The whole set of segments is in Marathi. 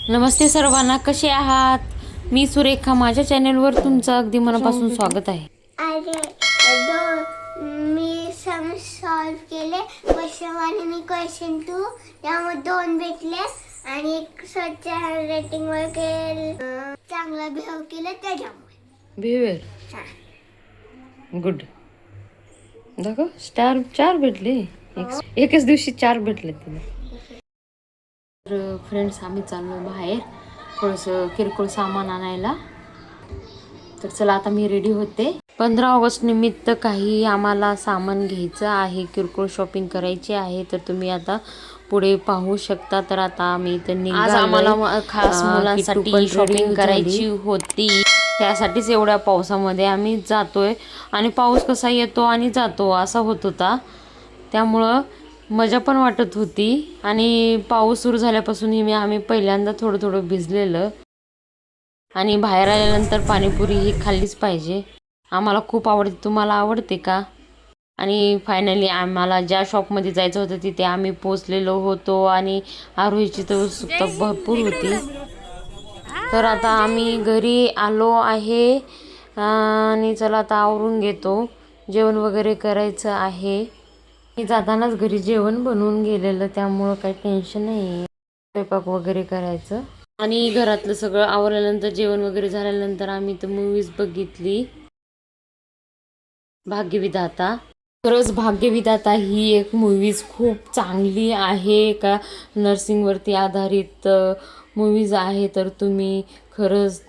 नमस्ते सर्वांना, कसे आहात? मी सुरेखा, माझ्या चॅनलवर तुमचं अगदी मनापासून स्वागत आहे. मी सम सॉल्व केले क्वेश्चन 1 आणि क्वेश्चन 2 यामध्ये 2 भेटले आणि एक स्वच्छ हँडरायटिंग वर चांगला बिहेव केला त्याच्यामुळे बिहेवियर गुड. दाखव, स्टार 4 भेटले. एकच दिवशी 4 भेटले तिला. तर फ्रेंड्स, आम्ही चाललो बाहेर थोडंसं किरकोळ सामान आणायला. तर चला, आता मी रेडी होते. 15 ऑगस्ट निमित्त काही आम्हाला सामान घ्यायचं आहे, किरकोळ शॉपिंग करायची आहे. तर तुम्ही आता पुढे पाहू शकता. तर आता आम्ही इथं निघालो. आज आम्हाला खास मुलांसाठी शॉपिंग करायची होती. त्यासाठीच एवढ्या पावसामध्ये आम्ही जातोय. आणि पाऊस कसा येतो आणि जातो असा होत होता, त्यामुळं मजा पण वाटत होती. आणि पाऊस सुरू झाल्यापासून आम्ही पहिल्यांदा थोडं थोडं भिजलेलं. आणि बाहेर आल्यानंतर पाणीपुरी ही खाल्लीच पाहिजे. आम्हाला खूप आवडते. तुम्हाला आवडते का? आणि फायनली आम्हाला ज्या शॉपमध्ये जायचं होतं तिथे आम्ही पोचलेलो होतो. आणि आरोहीची तर उत्सुकता भरपूर होती. तर आता आम्ही घरी आलो आहे. आणि चला आता आवरून घेतो. जेवण वगैरे करायचं आहे. मी जातानाच घरी जेवण बनवून गेलेलं, त्यामुळं काही टेन्शन नाही आहे स्वयंपाक वगैरे करायचं. आणि घरातलं सगळं आवरल्यानंतर, जेवण वगैरे झाल्यानंतर आम्ही तर मूवीज बघितली, भाग्यविधाता. खरंच भाग्यविधाता ही एक मूवीज खूप चांगली आहे. का नर्सिंगवरती आधारित मूवीज आहे. तर तुम्ही खरंच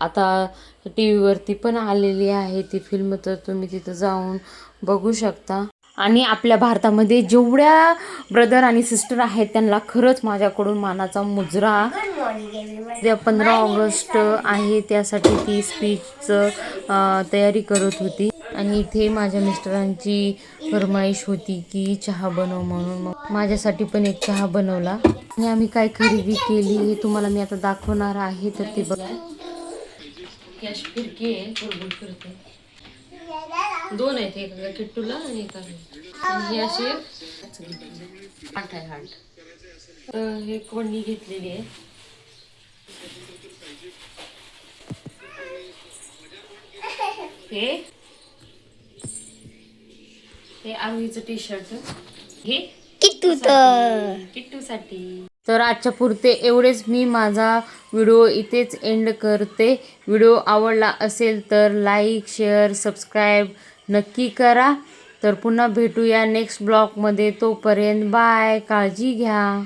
आता TV वरती पण आलेली आहे ती फिल्म, तर तुम्ही तिथं जाऊन बघू शकता. आणि आपल्या भारतामध्ये जेवढ्या ब्रदर आणि सिस्टर आहेत त्यांना खरंच माझ्याकडून मानाचा मुजरा. 15 ऑगस्ट आहे, त्यासाठी ती स्पीचचं तयारी करत होती. आणि इथे माझ्या मिस्टरांची फरमाईश होती की चहा बनव म्हणून. मग माझ्यासाठी पण एक चहा बनवला. आणि आम्ही काय खरेदी केली हे तुम्हाला मी आता दाखवणार आहे. तर ते बघा, कॅश फिरकी आहे, कुरबुर फिरते. 2 आहेत, एक किट्टूला आणि एक आहे. आणि हे असे हाट आहे, हाट. तर हे कोणी घेतलेली आहे. हे आर्मीचं टी-शर्ट, हे किट्टूसाठी. तर आजच्या पुरते एवढेच. मी माझा व्हिडिओ इथेच एंड करते. व्हिडिओ आवडला असेल तर लाईक, शेअर, सबस्क्राईब नक्की करा. तर पुन्हा भेटूया नेक्स्ट ब्लॉगमध्ये. तोपर्यंत बाय, काळजी घ्या.